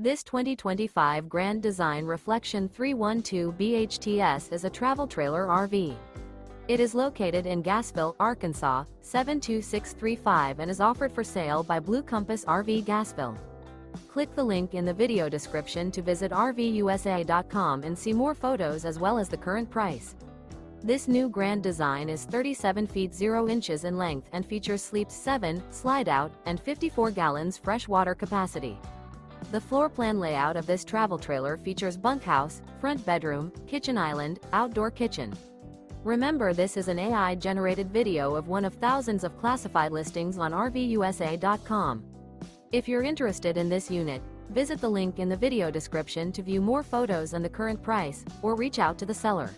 This 2025 Grand Design Reflection 312 BHTS is a travel trailer RV. It is located in Gassville, Arkansas, 72635 and is offered for sale by Blue Compass RV Gassville. Click the link in the video description to visit RVUSA.com and see more photos as well as the current price. This new Grand Design is 37 feet 0 inches in length and features sleeps 7, slide-out, and 54 gallons fresh water capacity. The floor plan layout of this travel trailer features bunkhouse, front bedroom, kitchen island, outdoor kitchen. Remember, this is an AI-generated video of one of thousands of classified listings on RVUSA.com. If you're interested in this unit, visit the link in the video description to view more photos and the current price, or reach out to the seller.